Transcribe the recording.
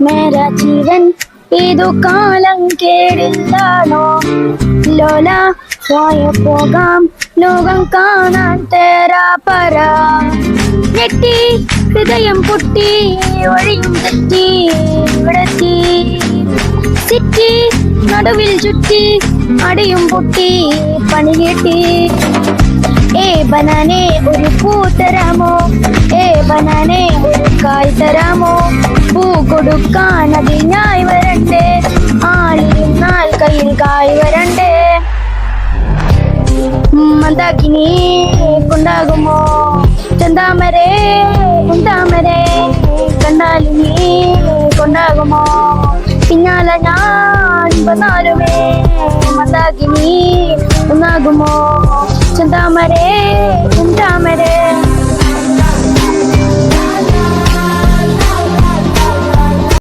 മേരാ ജീവൻ ഏതു കാലം കേടില്ലാണോ ലോല പോയ പോകാം ലോകം കാണാൻ തേരാ പര ഞെട്ടി ഹൃദയം പൊട്ടി വഴിയും തെറ്റി ഇവിടെത്തി സിറ്റി നടുവിൽ ചുറ്റി അടിയും പൊട്ടി പണി കിട്ടി ബനാനെ ഒരു പൂ തരാമോ ബനാനെ ഒരു കായ് തരാമോ പൂ കൊടുക്കാൻ അതിൽ ഞായ് വരണ്ടേ ആളിരുന്നാൽ കയ്യിൽ കായ് വരണ്ടേ മന്ദാകിനി കൊണ്ടാകുമോ ചെന്താമരേ താമരേ കണ്ടാലിനി കൊണ്ടാകുമോ പിന്നാലെ ഞാൻ വന്നാലുമേ മന്ദാകിനി ഒന്നാകുമോ ചെന്താമരേ താമരേ